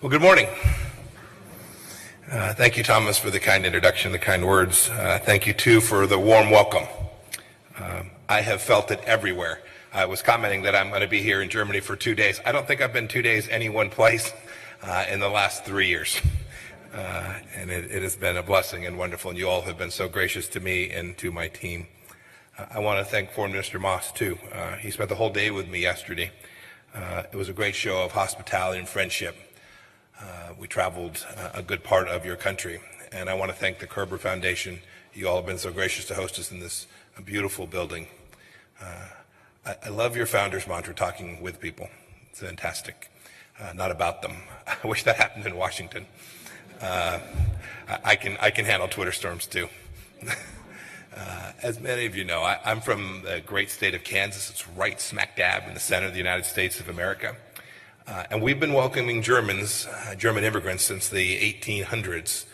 Well, good morning. Thank you, Thomas, for the kind introduction, the kind words. Thank you, too, for the warm welcome. I have felt it everywhere. I was commenting that I'm going to be here in Germany for 2 days. I don't think I've been 2 days any one place in the last 3 years. And it has been a blessing and wonderful, and you all have been so gracious to me and to my team. I want to thank Foreign Minister Moss, too. He spent the whole day with me yesterday. It was a great show of hospitality and friendship. We traveled a good part of your country, and I want to thank the Kerber Foundation. You all have been so gracious to host us in this beautiful building. I love your founder's mantra, talking with people. It's fantastic, not about them. I wish that happened in Washington. I can handle Twitter storms too. As many of you know, I'm from the great state of Kansas. It's right smack dab in the center of the United States of America. And we've been welcoming German immigrants since the 1800s.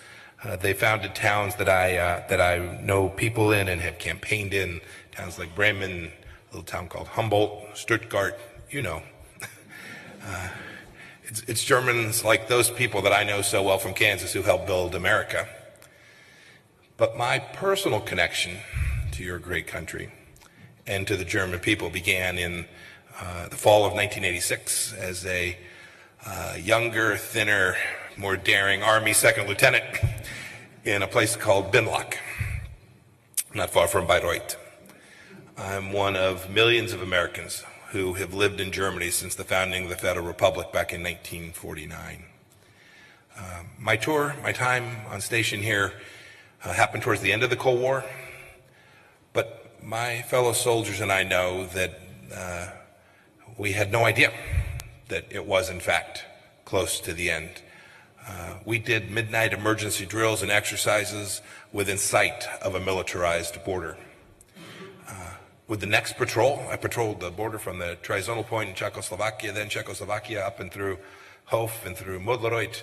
They founded towns that I know people in and have campaigned in, towns like Bremen, a little town called Humboldt, Stuttgart, you know. It's Germans like those people that I know so well from Kansas who helped build America. But my personal connection to your great country and to the German people began in the fall of 1986 as a younger, thinner, more daring Army second lieutenant in a place called Binlock, not far from Bayreuth. I'm one of millions of Americans who have lived in Germany since the founding of the Federal Republic back in 1949. My time on station here happened towards the end of the Cold War, but my fellow soldiers and I know that we had no idea that it was, in fact, close to the end. We did midnight emergency drills and exercises within sight of a militarized border. With the next patrol, I patrolled the border from the Trizonal point in Czechoslovakia, then Czechoslovakia up and through Hof and through Modlaroit.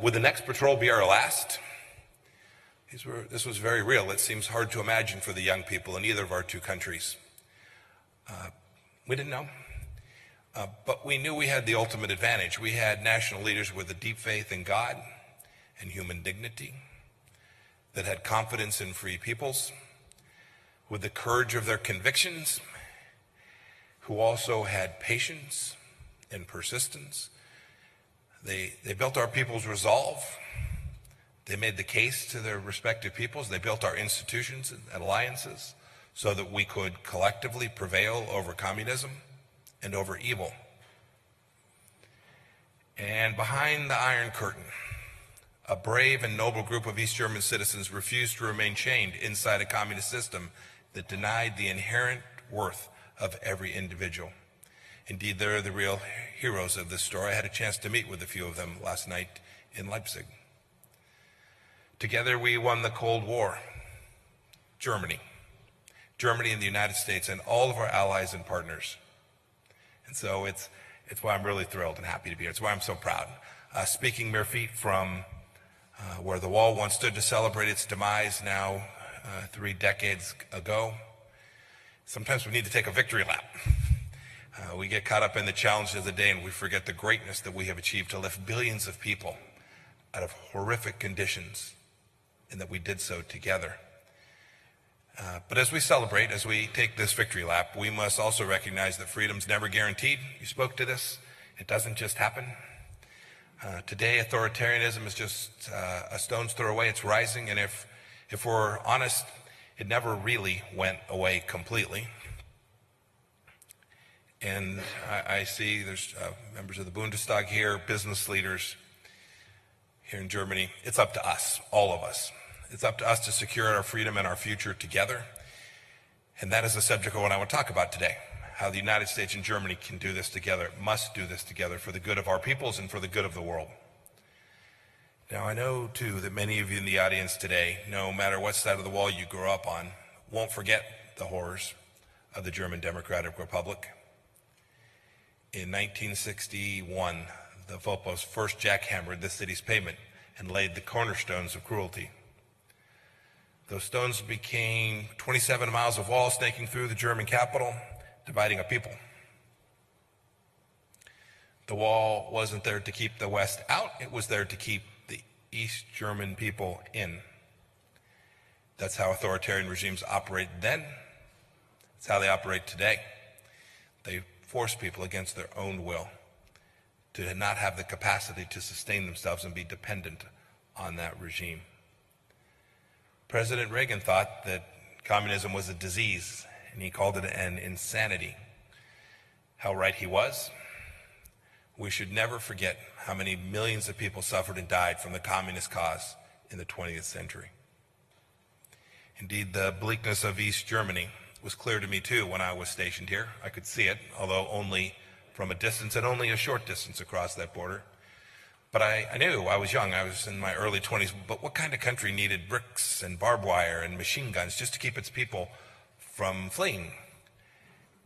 Would the next patrol be our last? This was very real. It seems hard to imagine for the young people in either of our two countries. We didn't know. But we knew we had the ultimate advantage. We had national leaders with a deep faith in God and human dignity, that had confidence in free peoples, with the courage of their convictions, who also had patience and persistence. They built our people's resolve. They made the case to their respective peoples. They built our institutions and alliances so that we could collectively prevail over communism and over evil. And behind the Iron Curtain, a brave and noble group of East German citizens refused to remain chained inside a communist system that denied the inherent worth of every individual. Indeed, they're the real heroes of this story. I had a chance to meet with a few of them last night in Leipzig. Together we won the Cold War. Germany and the United States and all of our allies and partners. And so it's why I'm really thrilled and happy to be here. It's why I'm so proud. Speaking mere feet from where the wall once stood to celebrate its demise now 3 decades ago, sometimes we need to take a victory lap. We get caught up in the challenges of the day and we forget the greatness that we have achieved to lift billions of people out of horrific conditions, and that we did so together. But as we celebrate, as we take this victory lap, we must also recognize that freedom's never guaranteed. You spoke to this. It doesn't just happen. Today, authoritarianism is just a stone's throw away. It's rising, and if we're honest, it never really went away completely. And I see there's members of the Bundestag here, business leaders here in Germany. It's up to us, all of us. It's up to us to secure our freedom and our future together. And that is the subject of what I want to talk about today, how the United States and Germany can do this together, must do this together for the good of our peoples and for the good of the world. Now, I know, too, that many of you in the audience today, no matter what side of the wall you grew up on, won't forget the horrors of the German Democratic Republic. In 1961, the Volpos first jackhammered the city's pavement and laid the cornerstones of cruelty. Those stones became 27 miles of wall snaking through the German capital, dividing a people. The wall wasn't there to keep the West out, it was there to keep the East German people in. That's how authoritarian regimes operated then. That's how they operate today. They force people against their own will to not have the capacity to sustain themselves and be dependent on that regime. President Reagan thought that communism was a disease, and he called it an insanity. How right he was. We should never forget how many millions of people suffered and died from the communist cause in the 20th century. Indeed, the bleakness of East Germany was clear to me too when I was stationed here. I could see it, although only from a distance and only a short distance across that border. But I knew, I was young, I was in my early 20s, but what kind of country needed bricks and barbed wire and machine guns just to keep its people from fleeing?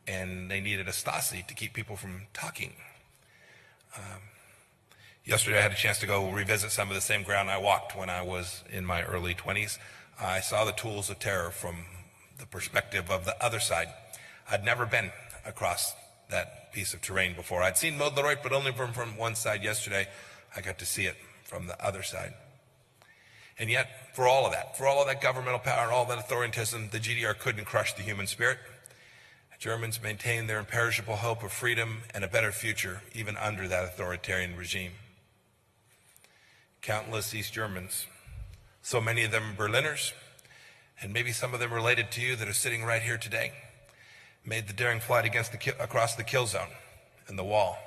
And they needed a Stasi to keep people from talking. Yesterday I had a chance to go revisit some of the same ground I walked when I was in my early 20s. I saw the tools of terror from the perspective of the other side. I'd never been across that piece of terrain before. I'd seen Modleroy, but only from one side. Yesterday I got to see it from the other side. And yet, for all of that governmental power and all that authoritarianism, the GDR couldn't crush the human spirit. Germans maintained their imperishable hope of freedom and a better future, even under that authoritarian regime. Countless East Germans, so many of them Berliners, and maybe some of them related to you that are sitting right here today, made the daring flight across the kill zone and the wall.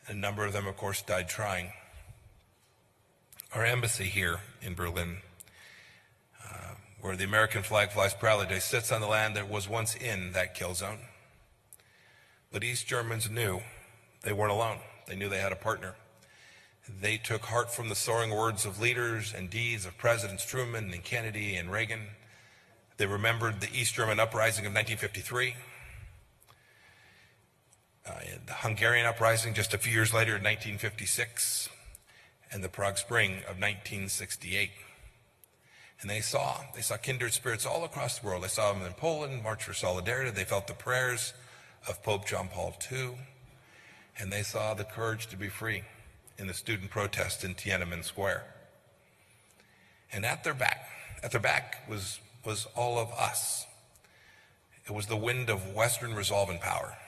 A number of them, of course, died trying. Our embassy here in Berlin, where the American flag flies proudly today, sits on the land that was once in that kill zone. But East Germans knew they weren't alone. They knew they had a partner. They took heart from the soaring words of leaders and deeds of Presidents Truman and Kennedy and Reagan. They remembered the East German uprising of 1953, the Hungarian uprising just a few years later in 1956, and the Prague Spring of 1968. And they saw kindred spirits all across the world. They saw them in Poland, March for Solidarity. They felt the prayers of Pope John Paul II. And they saw the courage to be free in the student protest in Tiananmen Square. And at their back was all of us. It was the wind of Western resolve and power.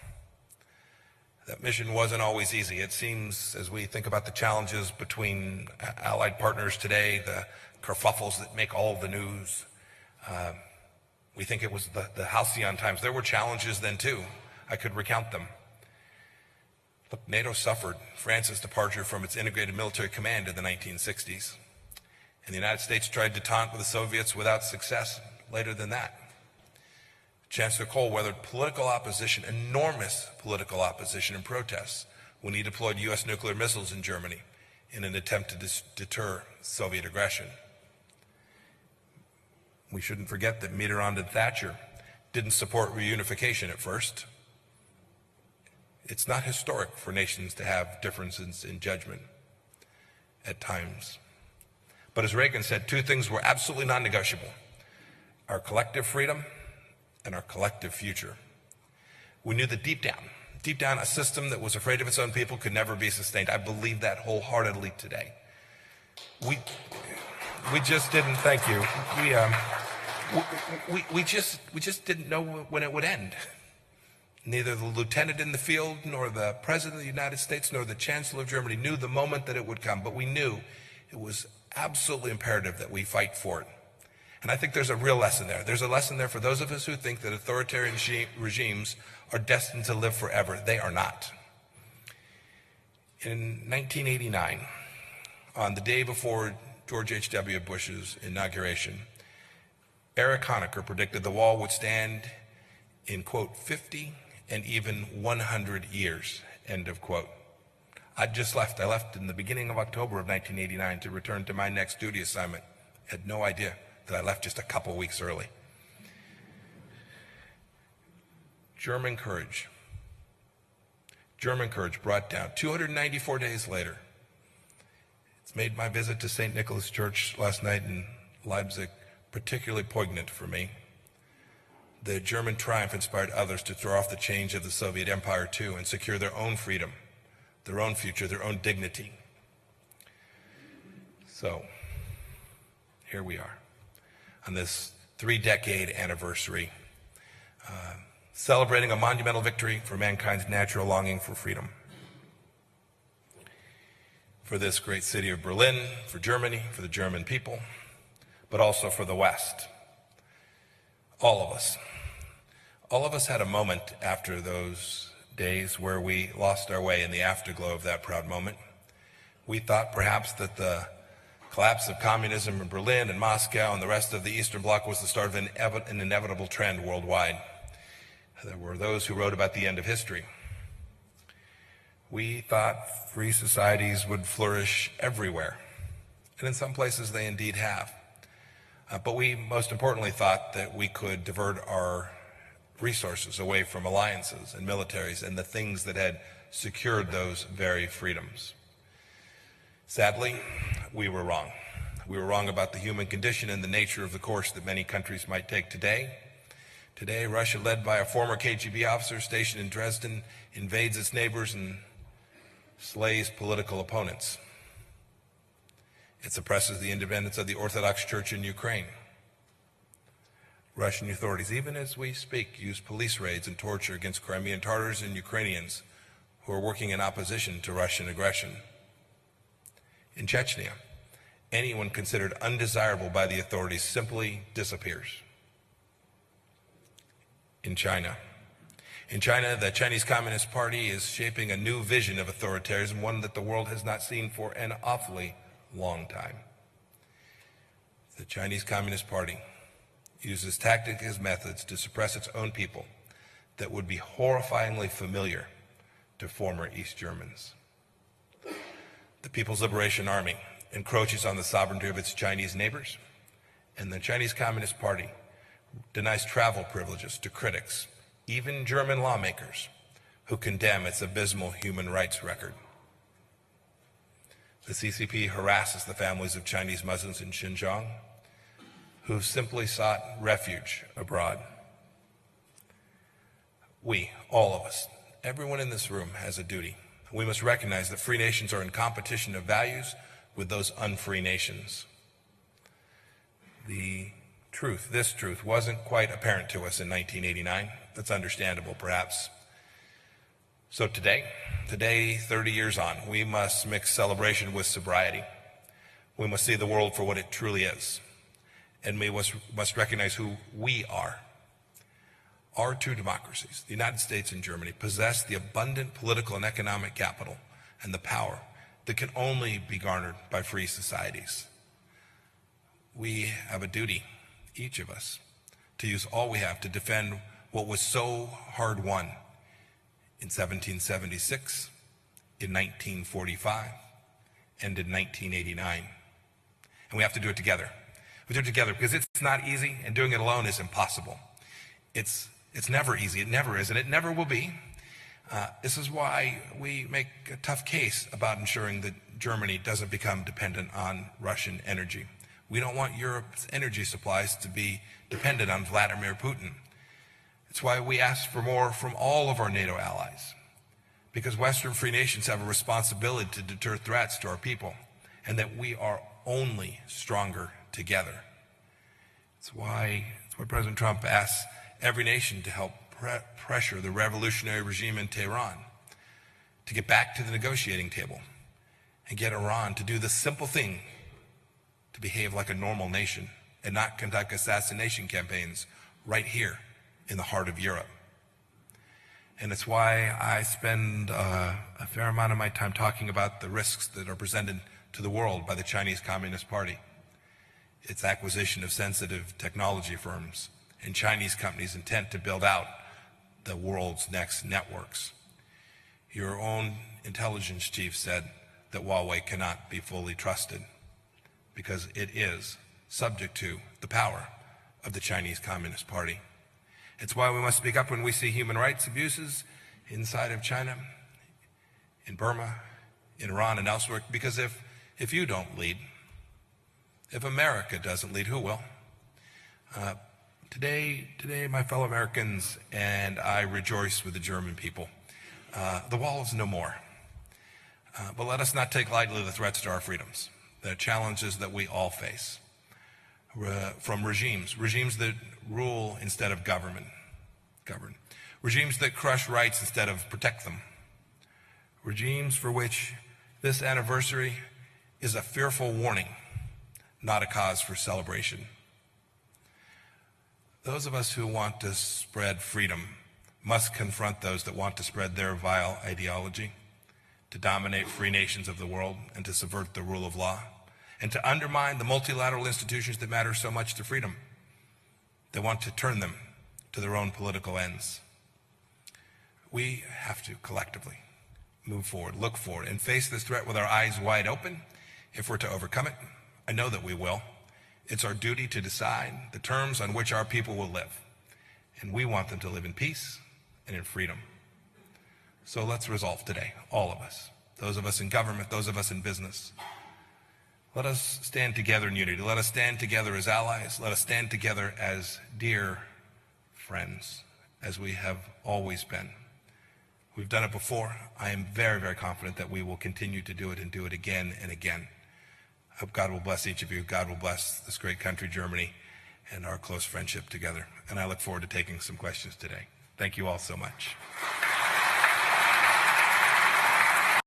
That mission wasn't always easy. It seems, as we think about the challenges between allied partners today, the kerfuffles that make all the news, we think it was the halcyon times. There were challenges then too. I could recount them. Look, NATO suffered France's departure from its integrated military command in the 1960s. And the United States tried to taunt with the Soviets without success later than that. Chancellor Kohl weathered political opposition, enormous political opposition and protests when he deployed U.S. nuclear missiles in Germany in an attempt to deter Soviet aggression. We shouldn't forget that Mitterrand and Thatcher didn't support reunification at first. It's not historic for nations to have differences in judgment at times. But as Reagan said, two things were absolutely non-negotiable: our collective freedom and our collective future. We knew that deep down, a system that was afraid of its own people could never be sustained. I believe that wholeheartedly today. We just didn't, thank you. We just didn't know when it would end. Neither the lieutenant in the field, nor the president of the United States, nor the chancellor of Germany knew the moment that it would come, but we knew it was absolutely imperative that we fight for it. And I think there's a real lesson there. There's a lesson there for those of us who think that authoritarian regimes are destined to live forever. They are not. In 1989, on the day before George H.W. Bush's inauguration, Erich Honecker predicted the wall would stand in, quote, 50 and even 100 years, end of quote. I just left. I left in the beginning of October of 1989 to return to my next duty assignment. Had no idea that I left just a couple weeks early. German courage brought down 294 days later. It's made my visit to St. Nicholas Church last night in Leipzig particularly poignant for me. The German triumph inspired others to throw off the chains of the Soviet Empire too and secure their own freedom their own future, their own dignity. So, here we are on this 3-decade anniversary, celebrating a monumental victory for mankind's natural longing for freedom. For this great city of Berlin, for Germany, for the German people, but also for the West. All of us had a moment after those days where we lost our way in the afterglow of that proud moment. We thought perhaps that the collapse of communism in Berlin and Moscow and the rest of the Eastern Bloc was the start of an inevitable trend worldwide. There were those who wrote about the end of history. We thought free societies would flourish everywhere, and in some places they indeed have. But we most importantly thought that we could divert our resources away from alliances and militaries and the things that had secured those very freedoms. Sadly, we were wrong. We were wrong about the human condition and the nature of the course that many countries might take today. Today, Russia, led by a former KGB officer stationed in Dresden, invades its neighbors and slays political opponents. It suppresses the independence of the Orthodox Church in Ukraine. Russian authorities, even as we speak, use police raids and torture against Crimean Tatars and Ukrainians who are working in opposition to Russian aggression. In Chechnya, anyone considered undesirable by the authorities simply disappears. In China, the Chinese Communist Party is shaping a new vision of authoritarianism, one that the world has not seen for an awfully long time. The Chinese Communist Party uses tactics and methods to suppress its own people that would be horrifyingly familiar to former East Germans. The People's Liberation Army encroaches on the sovereignty of its Chinese neighbors, and the Chinese Communist Party denies travel privileges to critics, even German lawmakers, who condemn its abysmal human rights record. The CCP harasses the families of Chinese Muslims in Xinjiang who simply sought refuge abroad. We, all of us, everyone in this room has a duty. We must recognize that free nations are in competition of values with those unfree nations. This truth wasn't quite apparent to us in 1989. That's understandable, perhaps. So today, 30 years on, we must mix celebration with sobriety. We must see the world for what it truly is. And we must recognize who we are. Our two democracies, the United States and Germany, possess the abundant political and economic capital and the power that can only be garnered by free societies. We have a duty, each of us, to use all we have to defend what was so hard won in 1776, in 1945, and in 1989. And we have to do it together. We do it together because it's not easy, and doing it alone is impossible. It's never easy. It never is, and it never will be. This is why we make a tough case about ensuring that Germany doesn't become dependent on Russian energy. We don't want Europe's energy supplies to be dependent on Vladimir Putin. It's why we ask for more from all of our NATO allies, because Western free nations have a responsibility to deter threats to our people, and that we are only stronger together. It's why President Trump asks every nation to help pressure the revolutionary regime in Tehran to get back to the negotiating table and get Iran to do the simple thing, to behave like a normal nation and not conduct assassination campaigns right here in the heart of Europe. And it's why I spend a fair amount of my time talking about the risks that are presented to the world by the Chinese Communist Party, its acquisition of sensitive technology firms and Chinese companies intent to build out the world's next networks. Your own intelligence chief said that Huawei cannot be fully trusted because it is subject to the power of the Chinese Communist Party. It's why we must speak up when we see human rights abuses inside of China, in Burma, in Iran, and elsewhere, because if you don't lead, if America doesn't lead, who will? Today, my fellow Americans and I rejoice with the German people. The wall is no more. But let us not take lightly the threats to our freedoms, the challenges that we all face from regimes that rule instead of govern, regimes that crush rights instead of protect them, regimes for which this anniversary is a fearful warning, not a cause for celebration. Those of us who want to spread freedom must confront those that want to spread their vile ideology, to dominate free nations of the world and to subvert the rule of law, and to undermine the multilateral institutions that matter so much to freedom. They want to turn them to their own political ends. We have to collectively move forward, look forward, and face this threat with our eyes wide open if we're to overcome it. I know that we will. It's our duty to decide the terms on which our people will live, and we want them to live in peace and in freedom. So let's resolve today, all of us, those of us in government, those of us in business. Let us stand together in unity. Let us stand together as allies. Let us stand together as dear friends, as we have always been. We've done it before. I am very, very confident that we will continue to do it and do it again and again. I hope God will bless each of you. God will bless this great country, Germany, and our close friendship together. And I look forward to taking some questions today. Thank you all so much.